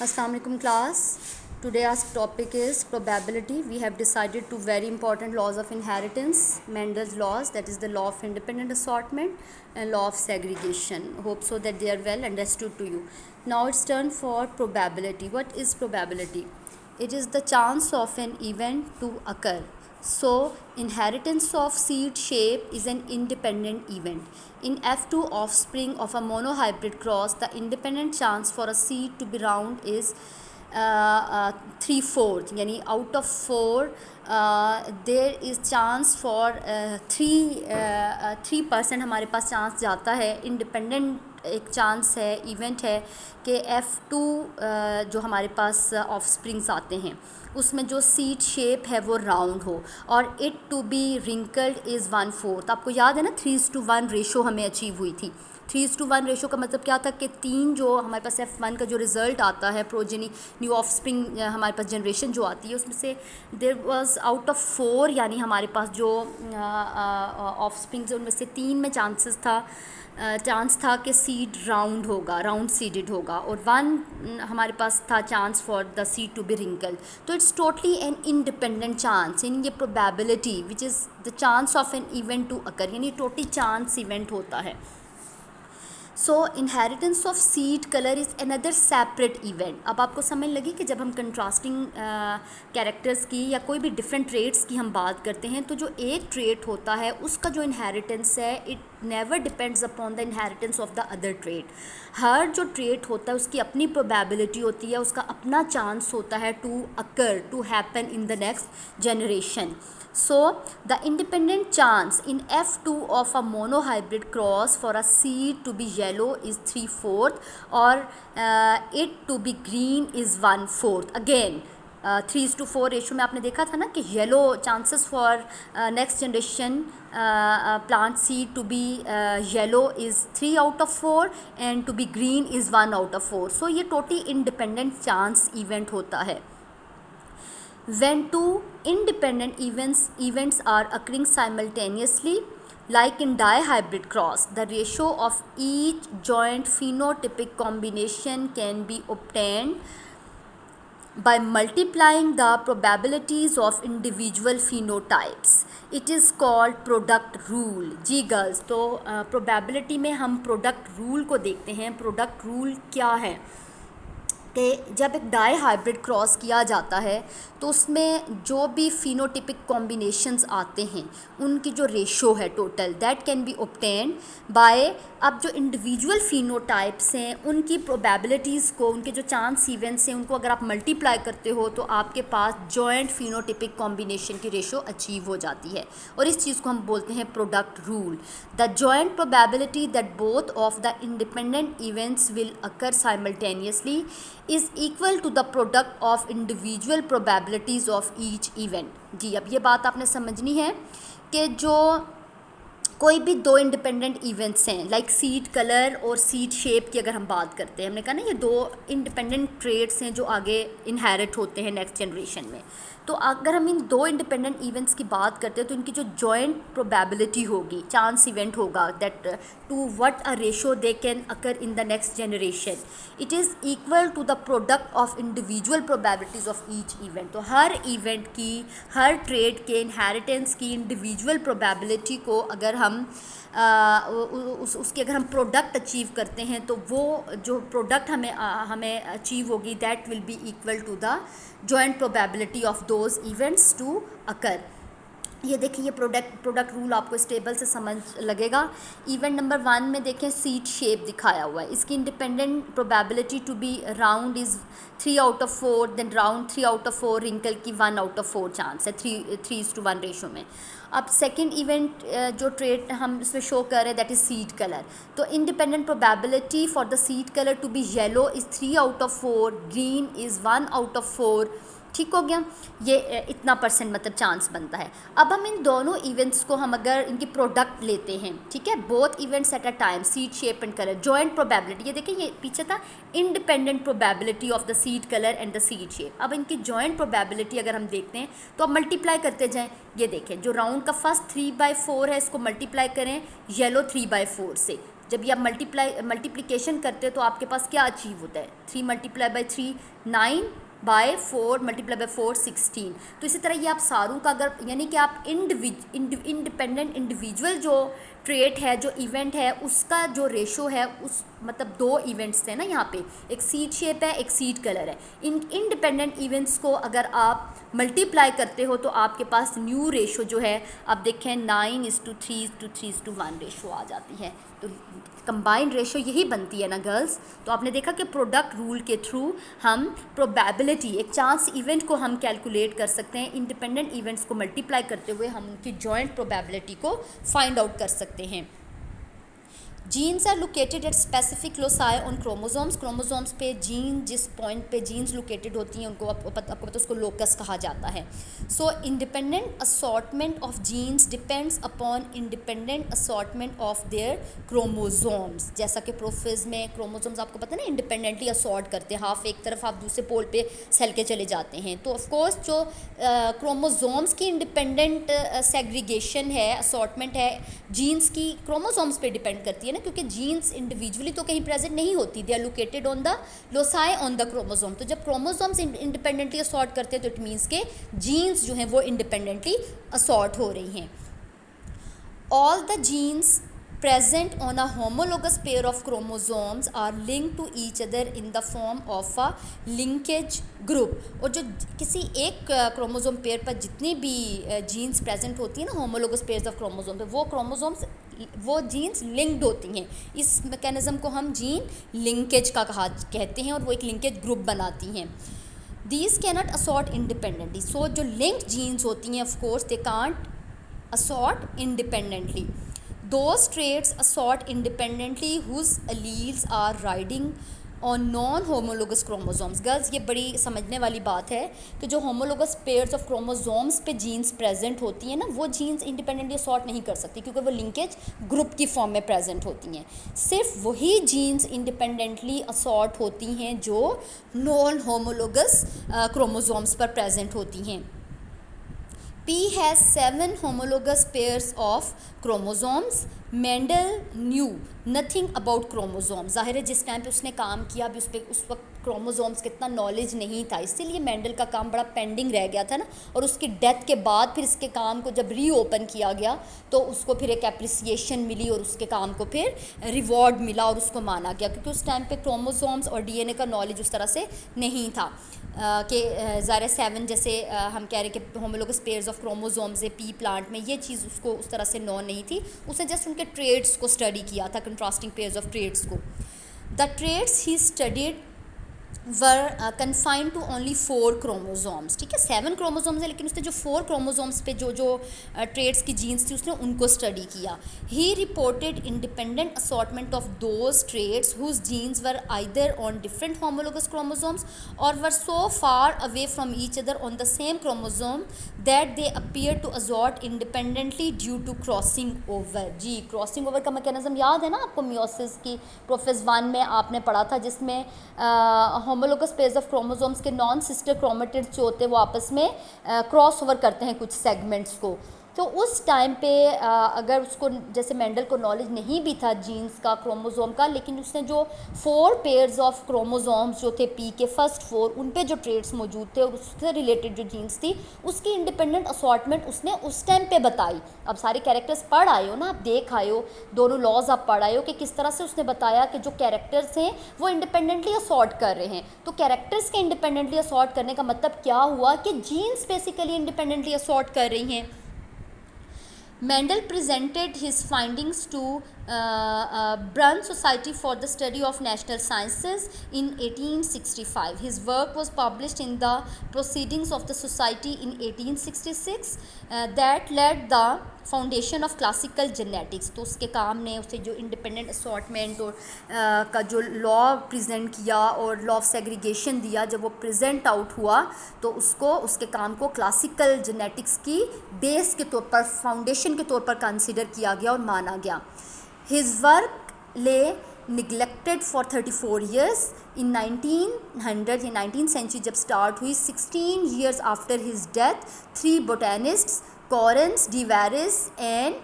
Assalamu alaikum class. Today our topic is probability. We have decided two very important laws of inheritance, Mendel's laws, that is the law of independent assortment and law of segregation. Hope so that they are well understood to you. Now it's turn for probability. What is probability? It is the chance of an event to occur. So, inheritance of seed shape is an independent event. In F2 offspring of a monohybrid cross, the independent chance for a seed to be round is 3/4, यानी out of 4 there is chance for 3% हमारे पास chance जाता है. Independent एक chance है, event है कि F2 जो हमारे पास ऑफस्प्रिंग्स आते हैं उसमें जो सीड शेप है वो राउंड हो और it to be wrinkled is 1/4. आपको याद है ना 3:1 रेशो हमें अचीव हुई थी. 3:1 रेशो का मतलब क्या था कि 3 जो हमारे पास F1 का जो रिज़ल्ट आता है प्रोजेनी न्यू ऑफस्प्रिंग हमारे पास जनरेशन जो आती है उसमें से देयर वाज आउट ऑफ 4, यानी हमारे पास जो ऑफस्प्रिंग्स उनमें से 3 में चांस था कि सीड राउंड होगा, राउंड सीडेड होगा, और 1 हमारे पास था chance for the seed to be wrinkle. तो it's totally an independent chance, यानी ये probability which is the chance of an event to occur, यानी टोटली चांस इवेंट होता है. So inheritance of seed colour is another separate event. अब आपको समझ लगी कि जब हम कंट्रास्टिंग कैरेक्टर्स की या कोई भी डिफरेंट ट्रेट्स की हम बात करते हैं तो जो एक ट्रेट होता है उसका जो इनहेरिटेंस है it never depends upon the inheritance of the other trait. हर जो ट्रेट होता है उसकी अपनी प्रोबेबिलिटी होती है, उसका अपना चांस होता है to occur, to happen in the next generation. So, the independent chance in F2 of a monohybrid cross for a seed to be yellow is 3/4 or it to be green is 1/4. Again, 3:4 ratio में आपने देखा था ना कि yellow chances for next generation plant seed to be yellow is 3/4 and to be green is 1/4. So ये totally independent chance event होता है. When two independent events are occurring simultaneously, like in dihybrid cross, the ratio of each joint phenotypic combination can be obtained by multiplying the probabilities of individual phenotypes. It is called product rule. जी girls, तो probability में हम product rule को देखते हैं. product rule क्या है कि जब एक डाई हाइब्रिड क्रॉस किया जाता है तो उसमें जो भी फिनोटिपिक कॉम्बिनेशंस आते हैं उनकी जो रेशो है total that can be obtained by, अब जो इंडिविजुअल फिनोटाइप्स हैं उनकी प्रोबेबिलिटीज़ को, उनके जो चांस इवेंट्स हैं उनको अगर आप मल्टीप्लाई करते हो तो आपके पास जॉइंट फिनोटिपिक कॉम्बिनेशन की रेशो अचीव हो जाती है और इस चीज़ को हम बोलते हैं product rule. The joint probability that both of the independent events will occur simultaneously is equal to the product of individual probabilities of each event. जी, अब ये बात आपने समझनी है कि जो कोई भी दो इंडिपेंडेंट इवेंट्स हैं लाइक सीड कलर और सीड शेप की अगर हम बात करते हैं, हमने कहा ना ये दो इंडिपेंडेंट ट्रेड्स हैं जो आगे इनहेरिट होते हैं नेक्स्ट जनरेशन में. तो अगर हम इन दो इंडिपेंडेंट इवेंट्स की बात करते हैं तो इनकी जो जॉइंट प्रोबेबिलिटी होगी, चांस इवेंट होगा that to what a ratio they can occur in the next generation, it is equal to the product of individual probabilities of each event. तो हर इवेंट की, हर ट्रेड के इनहेरिटेंस की individual probability को अगर हम उसकी अगर हम प्रोडक्ट अचीव करते हैं तो वो जो प्रोडक्ट हमें अचीव होगी that will be equal to the joint probability of those events to occur. ये देखिए, ये प्रोडक्ट रूल आपको इस टेबल से समझ लगेगा. इवेंट नंबर 1 में देखें सीड शेप दिखाया हुआ है, इसकी independent probability to be round is 3/4, then round 3/4, wrinkle की 1/4 चांस है 3:1 रेशो में. अब सेकंड इवेंट जो ट्रेट हम इसमें शो कर रहे हैं दैट इज़ सीड कलर. तो independent probability for the seed colour to be yellow is 3/4, green is 1/4. ठीक हो गया, ये इतना % मतलब चांस बनता है. अब हम इन दोनों इवेंट्स को हम अगर इनकी प्रोडक्ट लेते हैं, ठीक है, both events at a time, seed shape and colour, joint probability, ये देखिए ये पीछे था independent probability of the seed colour and the seed shape. अब इनकी जॉइंट प्रोबेबिलिटी अगर हम देखते हैं तो अब मल्टीप्लाई करते जाएँ. ये देखें जो राउंड का फर्स्ट 3/4 है इसको मल्टीप्लाई करें येलो 3/4 से, जब ये आप मल्टीप्लिकेशन करते हो तो आपके पास क्या अचीव होता है, 3 multiply by 3 9 by 4 multiply by 4 16। तो इसी तरह ये आप सारों का अगर यानी कि आप इंडिपेंडेंट इंडिविजुअल जो ट्रेट है, जो इवेंट है, उसका जो रेशो है, उस मतलब 2 इवेंट्स थे ना यहाँ पे, एक सीड शेप है, एक सीड कलर है। इन इंडिपेंडेंट इवेंट्स को अगर आप मल्टीप्लाई करते हो तो आपके पास न्यू रेशो जो है, आप देखें 9:3:3:1 रेशो आ जाती है। तो कंबाइंड रेशो यही बनती है ना गर्ल्स। तो आपने देखा कि प्रोडक्ट रूल के थ्रू हम प्रोबेबिलिटी, एक चांस इवेंट को हम कैलकुलेट कर सकते हैं, इंडिपेंडेंट इवेंट्स को मल्टीप्लाई करते हुए हम उनकी जॉइंट प्रोबेबिलिटी को फाइंड आउट कर सकते हैं। Genes are located at specific loci on chromosomes. Chromosomes पे जीन, जिस पॉइंट पे जीन्स लोकेटेड होती हैं उनको आपको पता उसको लोकस कहा जाता है। So independent assortment of genes depends upon independent assortment of their chromosomes. जैसा कि प्रोफेज में क्रोमोसोम्स आपको पता है ना इंडिपेंडेंटली असॉर्ट करते हैं, हाफ एक तरफ आप दूसरे पोल पे सेल के चले जाते हैं। तो ऑफकोर्स जो क्रोमोसोम्स की इंडिपेंडेंट सेग्रीगेशन है, असॉर्टमेंट है, जीन्स की क्रोमोसोम्स पे डिपेंड करती है ना, क्योंकि जीन्स इंडिविजुअली तो कहीं प्रेजेंट नहीं होती, they are located on the loci on the chromosome. तो जब क्रोमोसोम्स इंडिपेंडेंटली असॉर्ट करते हैं तो इट मीन्स के जीन्स जो हैं वो इंडिपेंडेंटली असॉर्ट हो रही हैं। All the genes present on a homologous pair of chromosomes are linked to each other in the form of a linkage group। और जो किसी एक क्रोमोसोम पेयर पर जितनी भी जीन्स प्रेजेंट होती है ना होमोलोगस पेयर्स ऑफ क्रोमोसोम पे, वो जीन्स लिंक्ड होती हैं। इस मैकेनिज्म को हम जीन लिंकेज का कहते हैं और वो एक लिंकेज ग्रुप बनाती हैं। These cannot assort independently. So जो लिंक्ड जीन्स होती हैं of course they can't assort independently. Those traits assort independently whose alleles are riding on non-homologous chromosomes। Girls ये बड़ी समझने वाली बात है कि जो homologous pairs of chromosomes पे जीन्स प्रेजेंट होती हैं ना, वो जीन्स इंडिपेंडेंटली असॉर्ट नहीं कर सकती क्योंकि वो लिंकेज ग्रुप की फॉर्म में प्रेजेंट होती हैं। सिर्फ वही जीन्स इंडिपेंडेंटली असॉर्ट होती हैं जो नॉन होमोलोगस क्रोमोसोम्स पर प्रेजेंट होती हैं। P has 7 homologous pairs of chromosomes। Mendel knew nothing about chromosomes। ज़ाहिर है जिस टाइम पे उसने काम किया अभी उस वक्त क्रोमोसोम्स का इतना नॉलेज नहीं था, इसीलिए मेंडल का काम बड़ा पेंडिंग रह गया था ना। और उसकी डेथ के बाद फिर इसके काम को जब रीओपन किया गया तो उसको फिर एक एप्रिसिएशन मिली और उसके काम को फिर रिवॉर्ड मिला और उसको माना गया, क्योंकि उस टाइम पे क्रोमोसोम्स और डीएनए का नॉलेज उस तरह से नहीं था कि ज़ाहिर 7 जैसे हम कह रहे हैं कि होमोलोगस पेयर्स ऑफ क्रोमोसोम्स है पी प्लांट में, ये चीज़ उसको उस तरह से नॉन नहीं थी। उसने जस्ट उनके ट्रेड्स को स्टडी किया था, कंट्रास्टिंग पेयर्स ऑफ ट्रेड्स को। The traits he studied were confined to only 4 chromosomes. ठीक है, 7 क्रोमोसोम्स है लेकिन उसने जो 4 क्रोमोसोम्स पे जो ट्रेड्स की जीन्स थी उसने उनको स्टडी किया। He reported independent assortment of those traits whose genes were either on different homologous chromosomes और were so far away from each other on the same chromosome that they appear to assort independently due to crossing over. जी, crossing over का mechanism याद है ना आपको, meiosis की profess 1 में आपने पढ़ा था, जिसमें होमोलोगस पेयर्स ऑफ क्रोमोसोम्स के नॉन सिस्टर क्रोमेटिड्स जो होते हैं वो आपस में क्रॉस ओवर करते हैं कुछ सेगमेंट्स को। तो उस टाइम पे अगर उसको जैसे मेंडल को नॉलेज नहीं भी था जीन्स का, क्रोमोसोम का, लेकिन उसने जो 4 पेयर्स ऑफ क्रोमोसोम्स जो थे पी के फर्स्ट 4 उन पे जो ट्रेड्स मौजूद थे और उससे रिलेटेड जो जीन्स थी उसकी इंडिपेंडेंट असॉर्टमेंट उसने उस टाइम पे बताई। अब सारे कैरेक्टर्स पढ़ आए हो ना, आप देख आए हो, दोनों लॉज आप पढ़ आए हो कि किस तरह से उसने बताया कि जो कैरेक्टर्स हैं वो इंडिपेंडेंटली असॉर्ट कर रहे हैं। तो कैरेक्टर्स के इंडिपेंडेंटली असॉर्ट करने का मतलब क्या हुआ कि जीन्स बेसिकली इंडिपेंडेंटली असॉर्ट कर रही हैं। Mendel presented his findings to Brunn Society for the Study of Natural Sciences in 1865. His work was published in the Proceedings of the Society in 1866 that laid the foundation of classical genetics। तो उसके काम ने उसे जो independent assortment और का जो law present किया और लॉ ऑफ सेग्रीगेशन दिया, जब वो प्रेजेंट आउट हुआ तो उसको उसके काम को क्लासिकल जेनेटिक्स की बेस के तौर पर, फाउंडेशन के तौर पर कंसिडर किया गया और माना गया। His work lay neglected for 34 years। in 1900 या 19th century जब स्टार्ट हुई, 16 years after his death 3 botanists Correns, De Varis and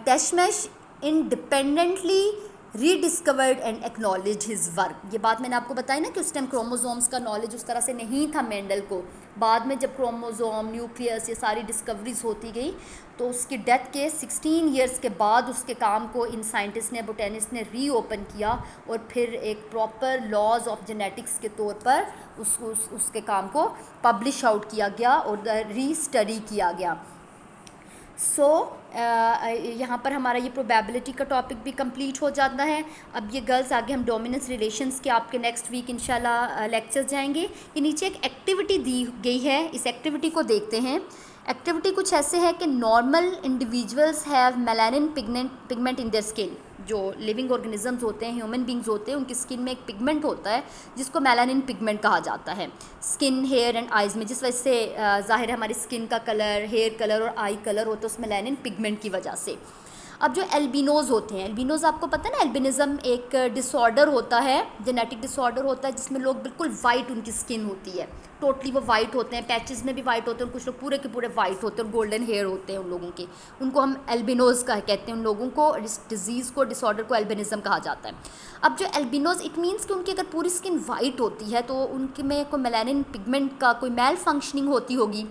Teschmash independently rediscovered and acknowledge his work. ये बात मैंने आपको बताई ना कि उस टाइम क्रोमोसोम्स का नॉलेज उस तरह से नहीं था मेंडल को। बाद में जब क्रोमोसोम, न्यूक्लियस, ये सारी डिस्कवरीज होती गई तो उसकी डेथ के 16 ईयर्स के बाद उसके काम को इन साइंटिस्ट ने, बोटेनिस्ट ने रीओपन किया और फिर एक प्रॉपर लॉज ऑफ जेनेटिक्स के तौर पर उसके काम को पब्लिश आउट किया गया और रीस्टडी किया गया। यहाँ पर हमारा ये प्रोबेबिलिटी का टॉपिक भी कंप्लीट हो जाता है। अब ये गर्ल्स आगे हम डोमिनेंस रिलेशंस के आपके नेक्स्ट वीक इंशाल्लाह लेक्चर्स जाएंगे। ये नीचे एक एक्टिविटी दी गई है, इस एक्टिविटी को देखते हैं। एक्टिविटी कुछ ऐसे है कि normal individuals have melanin pigment in their skin. जो लिविंग ऑर्गेनिजम्स होते हैं, ह्यूमन बींग्स होते हैं, उनकी स्किन में एक पिगमेंट होता है जिसको मेलानिन पिगमेंट कहा जाता है। स्किन, हेयर एंड आइज़ में जिस वजह से ज़ाहिर है हमारी स्किन का कलर, हेयर कलर और आई कलर होता है उस मेलानिन पिगमेंट की वजह से। अब जो एल्बिनोज़ होते हैं, एल्बिनोज़ आपको पता है ना, एल्बिनिज़म एक डिसऑर्डर होता है, जेनेटिक डिसऑर्डर होता है जिसमें लोग बिल्कुल वाइट उनकी स्किन होती है, टोटली वो वाइट होते हैं, पैचेस में भी वाइट होते हैं, कुछ लोग पूरे के पूरे वाइट होते हैं और गोल्डन हेयर होते हैं उन लोगों के, उनको हम एल्बिनोज़ का कहते हैं। उन लोगों को, इस डिजीज़ को, डिसऑर्डर को एल्बिनिज़म कहा जाता है। अब जो एल्बिनोज़, इट मीन्स कि उनकी अगर पूरी स्किन वाइट होती है तो उनके में कोई मेलानिन पिगमेंट का कोई मेल फंक्शनिंग होती होगी।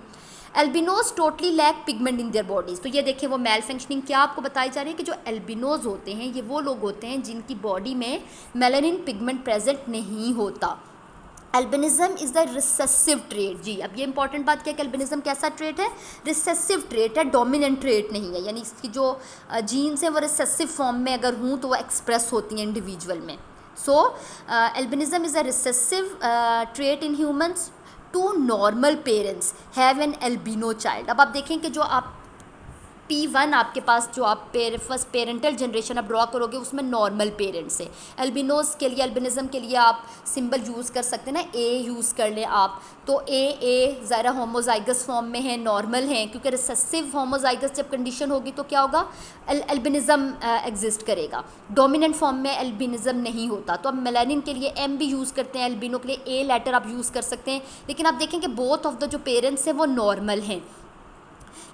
Albinos totally lack pigment in their bodies. तो ये देखिए वो मेल फंक्शनिंग क्या आपको बताई जा रही है कि जो एल्बिनोज होते हैं ये वो लोग होते हैं जिनकी बॉडी में मेलानिन पिगमेंट प्रेजेंट नहीं होता। Albinism is the recessive trait. जी, अब ये इंपॉर्टेंट बात क्या है कि एल्बिनिज्म कैसा ट्रेट है? रिसेसिव ट्रेट है, डोमिनेंट ट्रेट नहीं है। यानी इसकी जो जीन्स हैं वो रिसेसिव फॉर्म में अगर हूँ तो वो एक्सप्रेस होती हैं इंडिविजुअल में। So albinism is a recessive trait in humans. Two normal parents have an albino child. अब आप देखें कि जो आप P1 आपके पास जो आप फर्स्ट पेरेंटल जनरेशन आप ड्रॉ करोगे उसमें नॉर्मल पेरेंट्स है। एल्बिनोज के लिए, एल्बिनिज्म के लिए आप सिंबल यूज़ कर सकते हैं ना, A यूज़ कर लें आप, तो A ज़रा होमोजाइगस फॉर्म में है, नॉर्मल हैं, क्योंकि रिसेसिव होमोजाइगस जब कंडीशन होगी तो क्या होगा, एल्बिनिज्म एग्जिस्ट करेगा। डोमिनेंट फॉर्म में एल्बिनिज्म नहीं होता। तो अब मेलानिन के लिए M भी यूज़ करते हैं, एल्बिनो के लिए A लेटर आप यूज़ कर सकते हैं। लेकिन आप देखें कि बोथ ऑफ द जो पेरेंट्स हैं वो नॉर्मल हैं,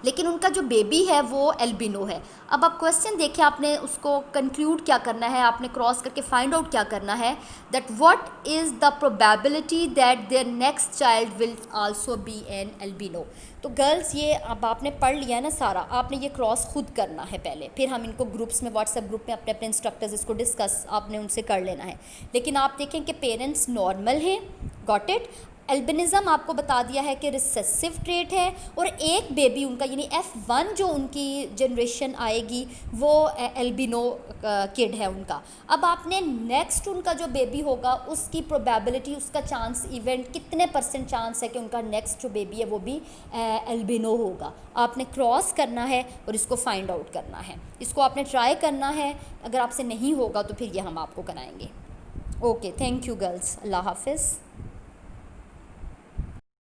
लेकिन उनका जो बेबी है वो एल्बिनो है। अब आप क्वेश्चन देखिए, आपने उसको कंक्लूड क्या करना है, आपने क्रॉस करके फाइंड आउट क्या करना है, that what is the probability that their next child will also be an albino. तो गर्ल्स ये अब आपने पढ़ लिया है ना सारा, आपने ये क्रॉस खुद करना है पहले, फिर हम इनको ग्रुप्स में, व्हाट्सएप ग्रुप में अपने अपने इंस्ट्रक्टर्स इसको डिस्कस आपने उनसे कर लेना है। लेकिन आप देखें कि पेरेंट्स नॉर्मल हैं, गॉट इट। एल्बिनिज्म आपको बता दिया है कि रिसेसिव ट्रेट है, और एक बेबी उनका यानी F1 जो उनकी जनरेशन आएगी वो एल्बिनो किड है उनका। अब आपने नेक्स्ट उनका जो बेबी होगा उसकी प्रोबेबिलिटी, उसका चांस, इवेंट कितने % चांस है कि उनका नेक्स्ट जो बेबी है वो भी एल्बिनो होगा, आपने क्रॉस करना है और इसको फाइंड आउट करना है। इसको आपने ट्राई करना है, अगर आपसे नहीं होगा तो फिर ये हम आपको कराएंगे। ओके, थैंक यू गर्ल्स, अल्लाह हाफिज़।